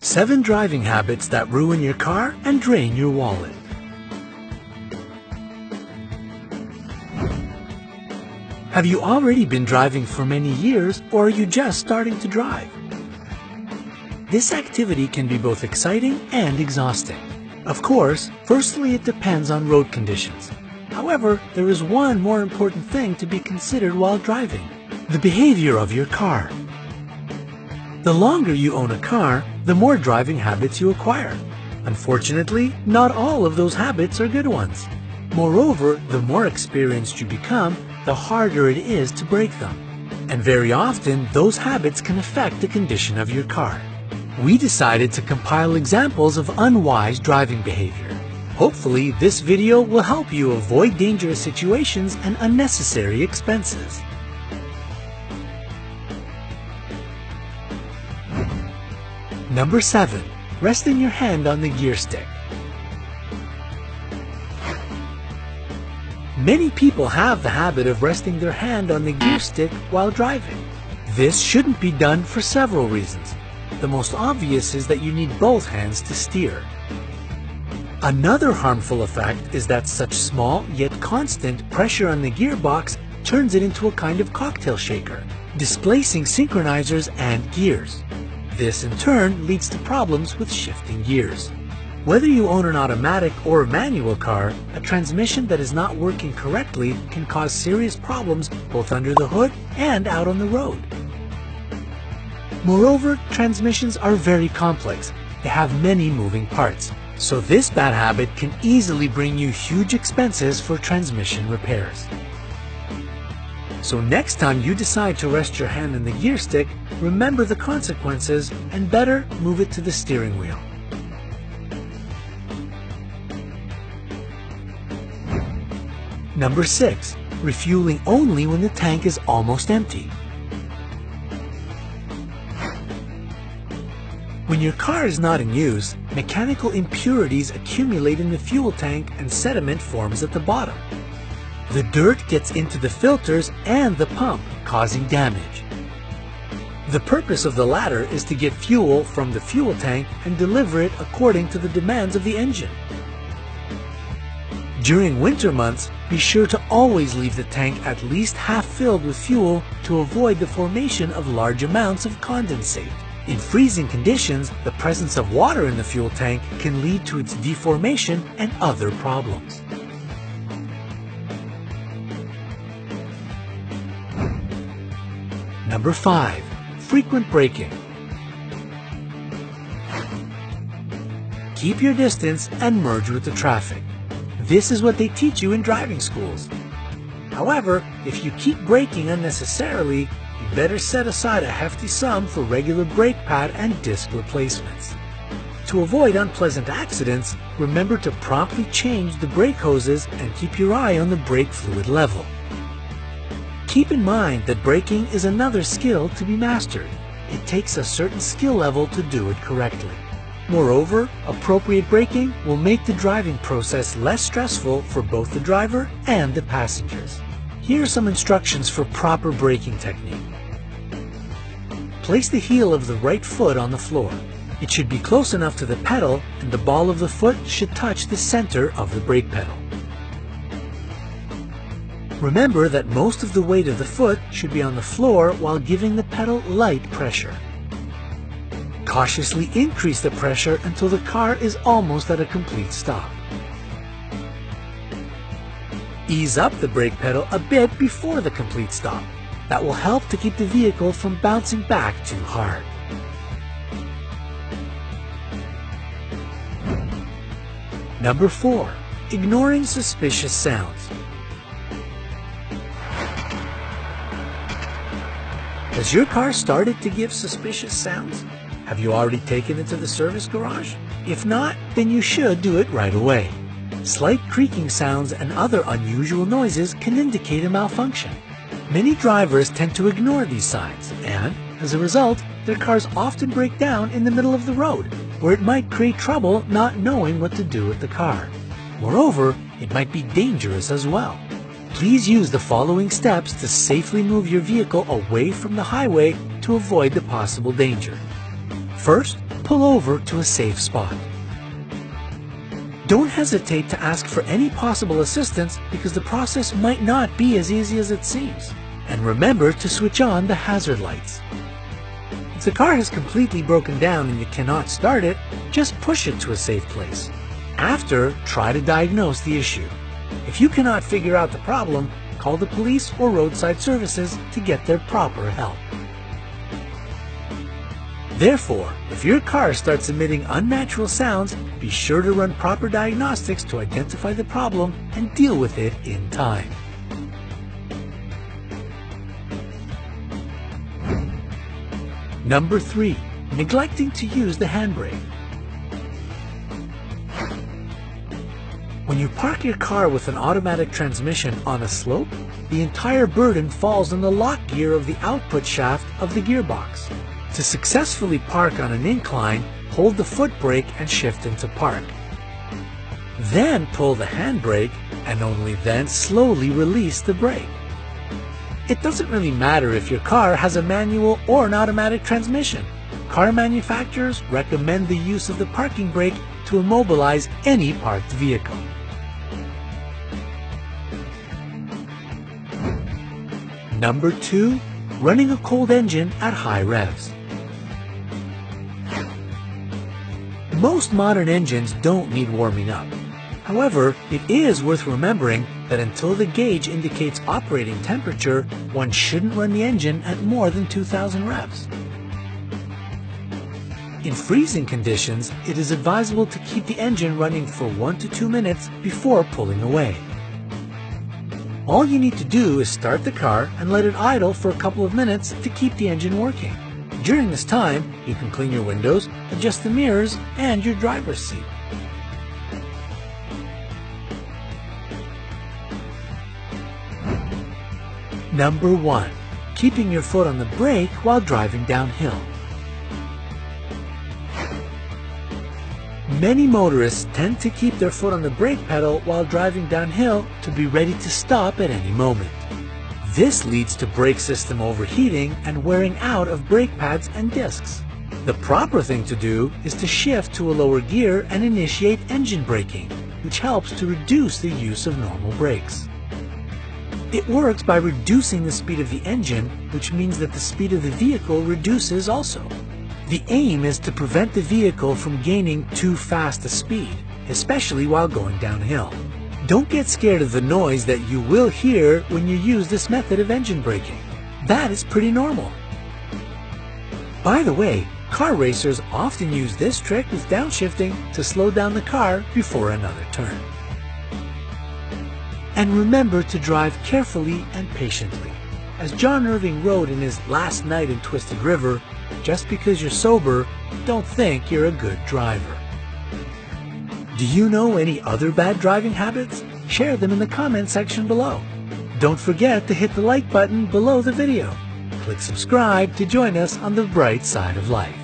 7 driving habits that ruin your car and drain your wallet. Have you already been driving for many years, or are you just starting to drive? This activity can be both exciting and exhausting. Of course, firstly it depends on road conditions. However, there is one more important thing to be considered while driving: the behavior of your car. The longer you own a car, the more driving habits you acquire. Unfortunately, not all of those habits are good ones. Moreover, the more experienced you become, the harder it is to break them. And very often, those habits can affect the condition of your car. We decided to compile examples of unwise driving behavior. Hopefully, this video will help you avoid dangerous situations and unnecessary expenses. Number 7. Resting your hand on the gear stick. Many people have the habit of resting their hand on the gear stick while driving. This shouldn't be done for several reasons. The most obvious is that you need both hands to steer. Another harmful effect is that such small yet constant pressure on the gearbox turns it into a kind of cocktail shaker, displacing synchronizers and gears. This in turn leads to problems with shifting gears. Whether you own an automatic or a manual car, a transmission that is not working correctly can cause serious problems both under the hood and out on the road. Moreover, transmissions are very complex. They have many moving parts, so this bad habit can easily bring you huge expenses for transmission repairs. So next time you decide to rest your hand on the gear stick, remember the consequences and better move it to the steering wheel. Number 6. Refueling only when the tank is almost empty. When your car is not in use, mechanical impurities accumulate in the fuel tank and sediment forms at the bottom. The dirt gets into the filters and the pump, causing damage. The purpose of the latter is to get fuel from the fuel tank and deliver it according to the demands of the engine. During winter months, be sure to always leave the tank at least half filled with fuel to avoid the formation of large amounts of condensate. In freezing conditions, the presence of water in the fuel tank can lead to its deformation and other problems. Number 5. Frequent braking. Keep your distance and merge with the traffic. This is what they teach you in driving schools. However, if you keep braking unnecessarily, you better set aside a hefty sum for regular brake pad and disc replacements. To avoid unpleasant accidents, remember to promptly change the brake hoses and keep your eye on the brake fluid level. Keep in mind that braking is another skill to be mastered. It takes a certain skill level to do it correctly. Moreover, appropriate braking will make the driving process less stressful for both the driver and the passengers. Here are some instructions for proper braking technique. Place the heel of the right foot on the floor. It should be close enough to the pedal, and the ball of the foot should touch the center of the brake pedal. Remember that most of the weight of the foot should be on the floor while giving the pedal light pressure. Cautiously increase the pressure until the car is almost at a complete stop. Ease up the brake pedal a bit before the complete stop. That will help to keep the vehicle from bouncing back too hard. Number 4. Ignoring suspicious sounds. Has your car started to give suspicious sounds? Have you already taken it to the service garage? If not, then you should do it right away. Slight creaking sounds and other unusual noises can indicate a malfunction. Many drivers tend to ignore these signs and, as a result, their cars often break down in the middle of the road, where it might create trouble not knowing what to do with the car. Moreover, it might be dangerous as well. Please use the following steps to safely move your vehicle away from the highway to avoid the possible danger. First, pull over to a safe spot. Don't hesitate to ask for any possible assistance because the process might not be as easy as it seems. And remember to switch on the hazard lights. If the car has completely broken down and you cannot start it, just push it to a safe place. After, try to diagnose the issue. If you cannot figure out the problem, call the police or roadside services to get their proper help. Therefore, if your car starts emitting unnatural sounds, be sure to run proper diagnostics to identify the problem and deal with it in time. Number 3. Neglecting to use the handbrake. When you park your car with an automatic transmission on a slope, the entire burden falls on the lock gear of the output shaft of the gearbox. To successfully park on an incline, hold the foot brake and shift into park. Then pull the handbrake and only then slowly release the brake. It doesn't really matter if your car has a manual or an automatic transmission. Car manufacturers recommend the use of the parking brake to immobilize any parked vehicle. Number 2. Running a cold engine at high revs. Most modern engines don't need warming up. However, it is worth remembering that until the gauge indicates operating temperature, one shouldn't run the engine at more than 2,000 revs. In freezing conditions, it is advisable to keep the engine running for 1 to 2 minutes before pulling away. All you need to do is start the car and let it idle for a couple of minutes to keep the engine working. During this time, you can clean your windows, adjust the mirrors, and your driver's seat. Number 1. Keeping your foot on the brake while driving downhill. Many motorists tend to keep their foot on the brake pedal while driving downhill to be ready to stop at any moment. This leads to brake system overheating and wearing out of brake pads and discs. The proper thing to do is to shift to a lower gear and initiate engine braking, which helps to reduce the use of normal brakes. It works by reducing the speed of the engine, which means that the speed of the vehicle reduces also. The aim is to prevent the vehicle from gaining too fast a speed, especially while going downhill. Don't get scared of the noise that you will hear when you use this method of engine braking. That is pretty normal. By the way, car racers often use this trick with downshifting to slow down the car before another turn. And remember to drive carefully and patiently. As John Irving wrote in his Last Night in Twisted River, just because you're sober, don't think you're a good driver. Do you know any other bad driving habits? Share them in the comment section below. Don't forget to hit the like button below the video. Click subscribe to join us on the bright side of life.